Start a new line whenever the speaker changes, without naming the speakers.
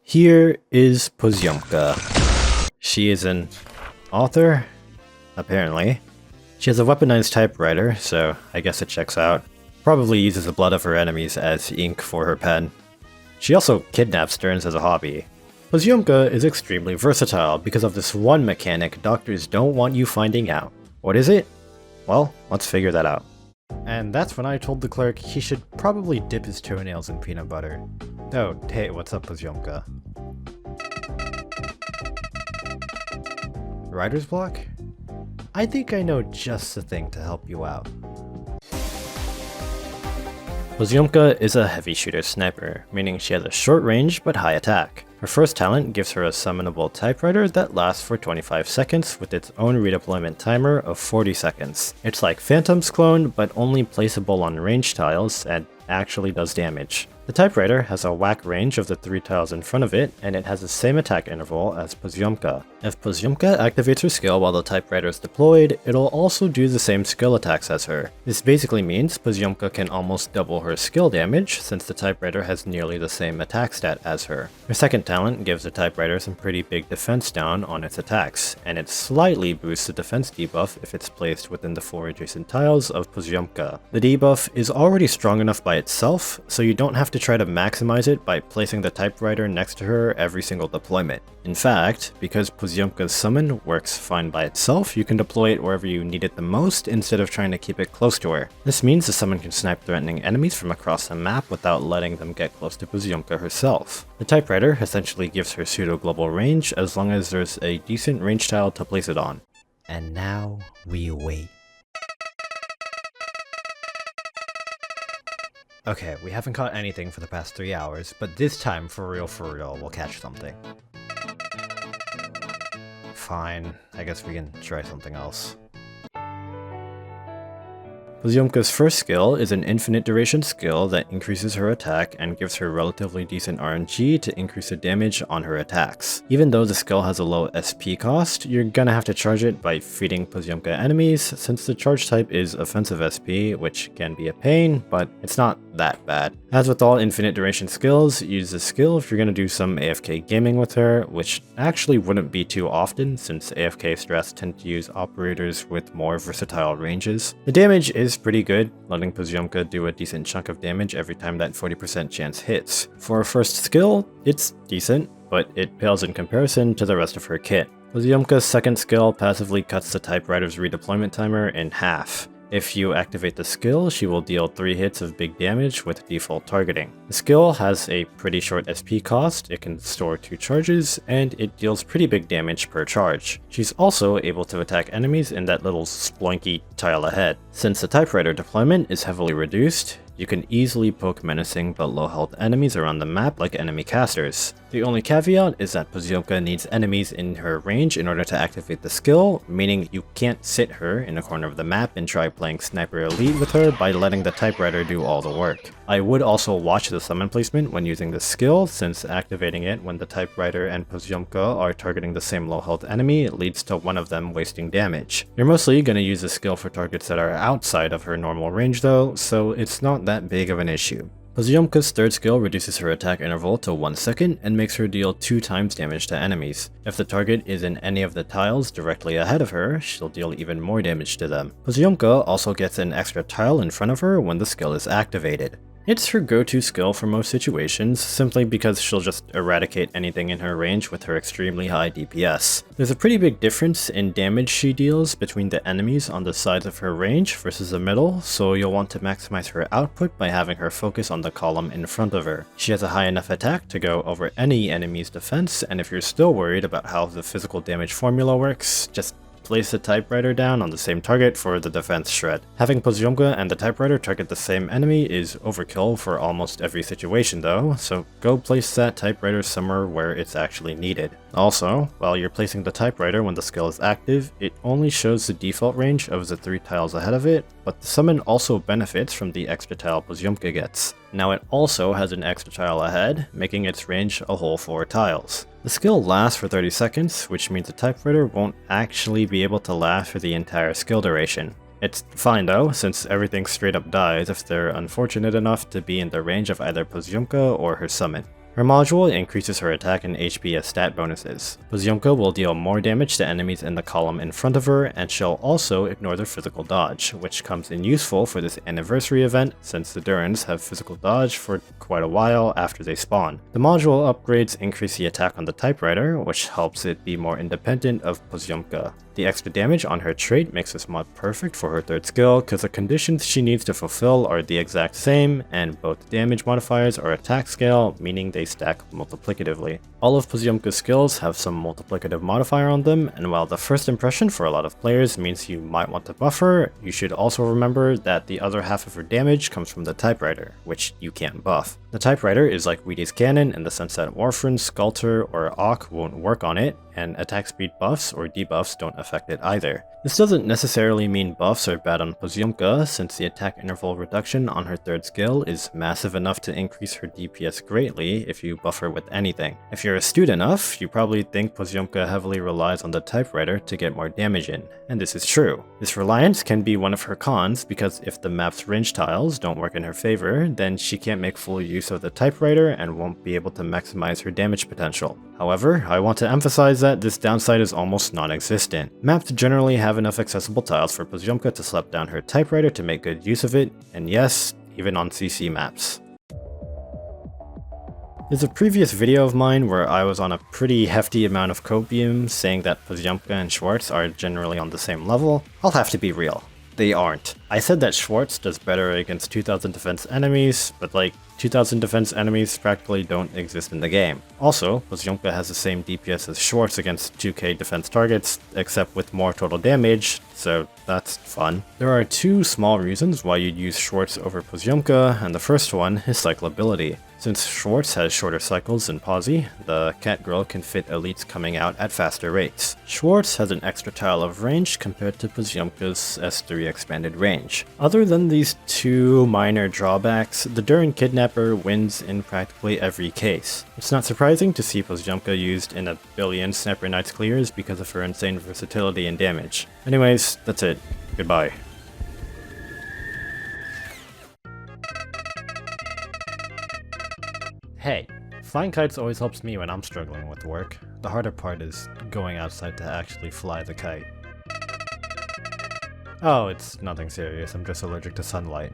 Here is Pozyomka. She is an author, apparently. She has a weaponized typewriter, so I guess it checks out. Probably uses the blood of her enemies as ink for her pen. She also kidnaps Stearns as a hobby. Pozyomka is extremely versatile because of this one mechanic doctors don't want you finding out. What is it? Well, let's figure that out. And that's when I told the clerk he should probably dip his toenails in peanut butter. Oh, hey, what's up, Pozyomka? Writer's block? I think I know just the thing to help you out. Pozyomka is a heavy shooter sniper, meaning she has a short range but high attack. Her first talent gives her a summonable typewriter that lasts for 25 seconds with its own redeployment timer of 40 seconds. It's like Phantom's clone, but only placeable on range tiles and actually does damage. The typewriter has a whack range of the 3 tiles in front of it, and it has the same attack interval as Pozyomka. If Pozyomka activates her skill while the typewriter is deployed, it'll also do the same skill attacks as her. This basically means Pozyomka can almost double her skill damage, since the typewriter has nearly the same attack stat as her. Her second talent gives the typewriter some pretty big defense down on its attacks, and it slightly boosts the defense debuff if it's placed within the 4 adjacent tiles of Pozyomka. The debuff is already strong enough by itself, so you don't have to try to maximize it by placing the typewriter next to her every single deployment. In fact, because Pozyomka's summon works fine by itself, you can deploy it wherever you need it the most instead of trying to keep it close to her. This means the summon can snipe threatening enemies from across the map without letting them get close to Pozyomka herself. The typewriter essentially gives her pseudo-global range as long as there's a decent range tile to place it on. And now we wait. Okay, we haven't caught anything for the past 3 hours, but this time, for real, we'll catch something. Fine, I guess we can try something else. Pozyomka's first skill is an infinite duration skill that increases her attack and gives her relatively decent RNG to increase the damage on her attacks. Even though the skill has a low SP cost, you're gonna have to charge it by feeding Pozyomka enemies, since the charge type is offensive SP, which can be a pain, but it's not that bad. As with all infinite duration skills, use the skill if you're gonna do some AFK gaming with her, which actually wouldn't be too often since AFK strats tend to use operators with more versatile ranges. The damage is pretty good, letting Pozyomka do a decent chunk of damage every time that 40% chance hits. For a first skill, it's decent, but it pales in comparison to the rest of her kit. Pozyomka's second skill passively cuts the typewriter's redeployment timer in half. If you activate the skill, she will deal 3 hits of big damage with default targeting. The skill has a pretty short SP cost, it can store 2 charges, and it deals pretty big damage per charge. She's also able to attack enemies in that little sploinky tile ahead. Since the typewriter deployment is heavily reduced, you can easily poke menacing but low health enemies around the map like enemy casters. The only caveat is that Pozyomka needs enemies in her range in order to activate the skill, meaning you can't sit her in a corner of the map and try playing Sniper Elite with her by letting the typewriter do all the work. I would also watch the summon placement when using this skill, since activating it when the typewriter and Pozyomka are targeting the same low health enemy leads to one of them wasting damage. You're mostly going to use the skill for targets that are outside of her normal range though, so it's not that big of an issue. Pozyomka's third skill reduces her attack interval to 1 second and makes her deal 2 times damage to enemies. If the target is in any of the tiles directly ahead of her, she'll deal even more damage to them. Pozyomka also gets an extra tile in front of her when the skill is activated. It's her go-to skill for most situations, simply because she'll just eradicate anything in her range with her extremely high DPS. There's a pretty big difference in damage she deals between the enemies on the sides of her range versus the middle, so you'll want to maximize her output by having her focus on the column in front of her. She has a high enough attack to go over any enemy's defense, and if you're still worried about how the physical damage formula works, just place the typewriter down on the same target for the defense shred. Having Pozyomka and the typewriter target the same enemy is overkill for almost every situation though, so go place that typewriter somewhere where it's actually needed. Also, while you're placing the typewriter when the skill is active, it only shows the default range of the 3 tiles ahead of it, but the summon also benefits from the extra tile Pozyomka gets. Now it also has an extra tile ahead, making its range a whole 4 tiles. The skill lasts for 30 seconds, which means the typewriter won't actually be able to last for the entire skill duration. It's fine though, since everything straight up dies if they're unfortunate enough to be in the range of either Pozyomka or her summon. Her module increases her attack and HP as stat bonuses. Pozyomka will deal more damage to enemies in the column in front of her, and she'll also ignore their physical dodge, which comes in useful for this anniversary event since the Durans have physical dodge for quite a while after they spawn. The module upgrades increase the attack on the typewriter, which helps it be more independent of Pozyomka. The extra damage on her trait makes this mod perfect for her third skill because the conditions she needs to fulfill are the exact same, and both damage modifiers are attack scale, meaning they stack multiplicatively. All of Pozyomka's skills have some multiplicative modifier on them, and while the first impression for a lot of players means you might want to buff her, you should also remember that the other half of her damage comes from the typewriter, which you can't buff. The typewriter is like Wheaty's cannon in the sense that Orphan, Sculptor, or Auk won't work on it, and attack speed buffs or debuffs don't affect it either. This doesn't necessarily mean buffs are bad on Pozyomka, since the attack interval reduction on her third skill is massive enough to increase her DPS greatly if you buff her with anything. If you're astute enough, you probably think Pozyomka heavily relies on the typewriter to get more damage in, and this is true. This reliance can be one of her cons because if the map's range tiles don't work in her favor, then she can't make full use of the typewriter and won't be able to maximize her damage potential. However, I want to emphasize that this downside is almost non-existent. Maps generally have enough accessible tiles for Pozyomka to slap down her typewriter to make good use of it, and yes, even on CC maps. There's a previous video of mine where I was on a pretty hefty amount of copium saying that Pozyomka and Schwartz are generally on the same level. I'll have to be real. They aren't. I said that Schwartz does better against 2000 defense enemies, but like 2000 defense enemies practically don't exist in the game. Also, Pozyomka has the same DPS as Schwartz against 2k defense targets, except with more total damage, so that's fun. There are two small reasons why you'd use Schwartz over Pozyomka, and the first one is cyclability. Since Schwartz has shorter cycles than Pozy, the cat girl can fit elites coming out at faster rates. Schwartz has an extra tile of range compared to Pozyomka's S3 expanded range. Other than these two minor drawbacks, the Duran Kidnapper wins in practically every case. It's not surprising to see Pozyomka used in a billion Sniper Knights clears because of her insane versatility and damage. Anyways, that's it. Goodbye. Hey, flying kites always helps me when I'm struggling with work. The harder part is going outside to actually fly the kite. Oh, it's nothing serious, I'm just allergic to sunlight.